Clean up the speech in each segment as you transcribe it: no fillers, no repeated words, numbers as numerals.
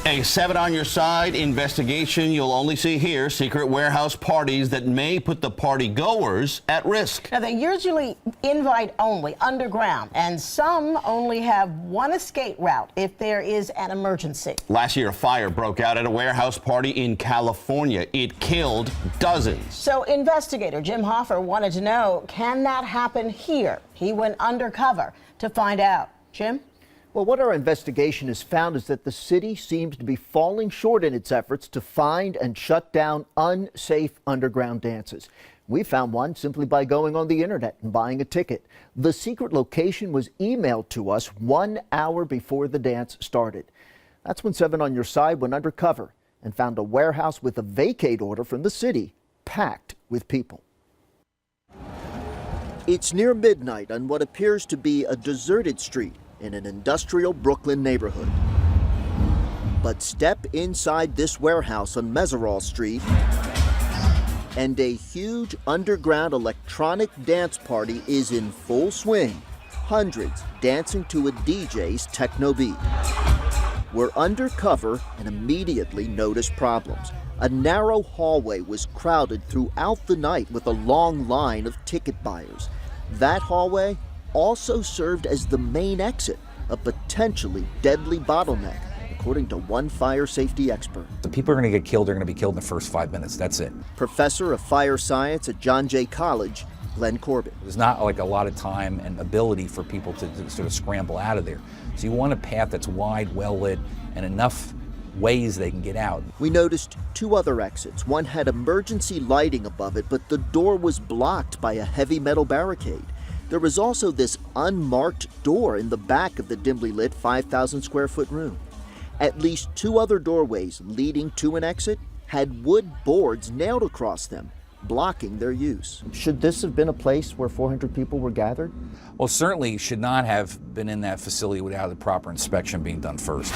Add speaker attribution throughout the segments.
Speaker 1: A 7 on your side investigation you'll only see here. Secret warehouse parties that may put the party goers at risk.
Speaker 2: Now, they usually invite only underground, and some only have one escape route if there is an emergency.
Speaker 1: Last year, a fire broke out at a warehouse party in California. It killed dozens.
Speaker 2: So investigator Jim Hoffer wanted to know, can that happen here? He went undercover to find out. Jim?
Speaker 3: Well, what our investigation has found is that the city seems to be falling short in its efforts to find and shut down unsafe underground dances. We found one simply by going on the internet and buying a ticket. The secret location was emailed to us 1 hour before the dance started. That's when 7 on Your Side went undercover and found a warehouse with a vacate order from the city packed with people. It's near midnight on what appears to be a deserted street in an industrial Brooklyn neighborhood. But step inside this warehouse on Meserole Street and a huge underground electronic dance party is in full swing. Hundreds dancing to a DJ's techno beat. We're undercover and immediately noticed problems. A narrow hallway was crowded throughout the night with a long line of ticket buyers. That hallway also served as the main exit, a potentially deadly bottleneck, according to one fire safety expert.
Speaker 4: The people are going to get killed are going to be killed in the first 5 minutes. That's it.
Speaker 3: Professor of fire science at John Jay College, Glenn Corbett.
Speaker 4: There's not like a lot of time and ability for people to sort of scramble out of there. So you want a path that's wide, well lit, and enough ways they can get out.
Speaker 3: We noticed 2 other exits. One had emergency lighting above it, but the door was blocked by a heavy metal barricade. There was also this unmarked door in the back of the dimly lit 5,000 square foot room. At least 2 other doorways leading to an exit had wood boards nailed across them, blocking their use. Should this have been a place where 400 people were gathered?
Speaker 4: Well, certainly should not have been in that facility without the proper inspection being done first.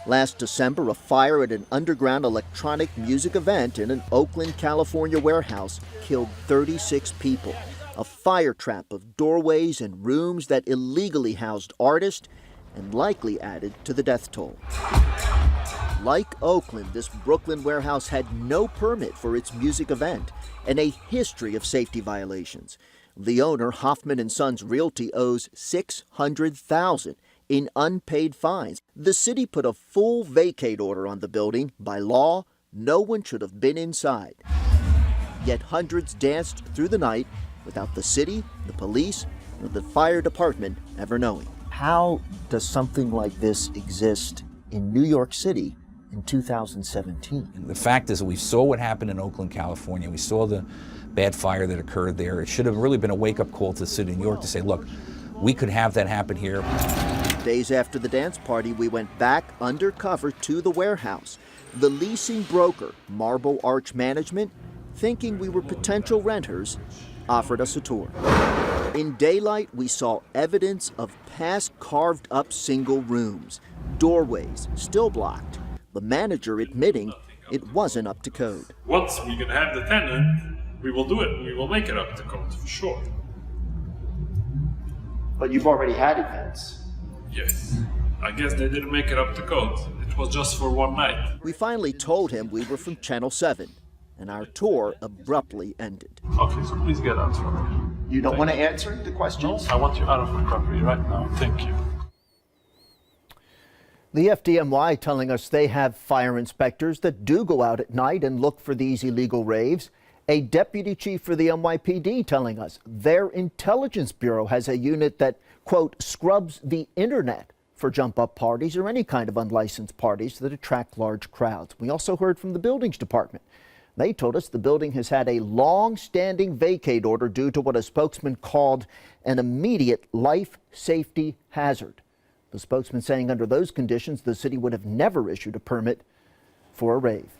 Speaker 3: Last December, a fire at an underground electronic music event in an Oakland, California warehouse killed 36 people. A fire trap of doorways and rooms that illegally housed artists and likely added to the death toll. Like Oakland, this Brooklyn warehouse had no permit for its music event and a history of safety violations. The owner, Hoffman & Sons Realty, owes $600,000 in unpaid fines. The city put a full vacate order on the building. By law, no one should have been inside. Yet hundreds danced through the night without the city, the police, or the fire department ever knowing. How does something like this exist in New York City in 2017?
Speaker 4: The fact is that we saw what happened in Oakland, California. We saw the bad fire that occurred there. It should have really been a wake-up call to the city of New York to say, look, we could have that happen here.
Speaker 3: Days after the dance party, we went back undercover to the warehouse. The leasing broker, Marble Arch Management, thinking we were potential renters, offered us a tour. In daylight, we saw evidence of past carved-up single rooms, doorways still blocked. The manager admitting it wasn't up to code.
Speaker 5: Once we can have the tenant, we will do it. We will make it up to code for sure.
Speaker 6: But you've already had events.
Speaker 5: Yes. I guess they didn't make it up to code. It was just for one night.
Speaker 3: We finally told him we were from Channel 7, and our tour abruptly ended.
Speaker 5: Okay, so please get out from me.
Speaker 6: You don't want to answer the questions?
Speaker 5: No, I want you out of my property right now. Thank you.
Speaker 3: The FDNY telling us they have fire inspectors that do go out at night and look for these illegal raves. A deputy chief for the NYPD telling us their intelligence bureau has a unit that, quote, scrubs the internet for jump-up parties or any kind of unlicensed parties that attract large crowds. We also heard from the buildings department. They told us the building has had a long-standing vacate order due to what a spokesman called an immediate life safety hazard. The spokesman saying under those conditions, the city would have never issued a permit for a rave.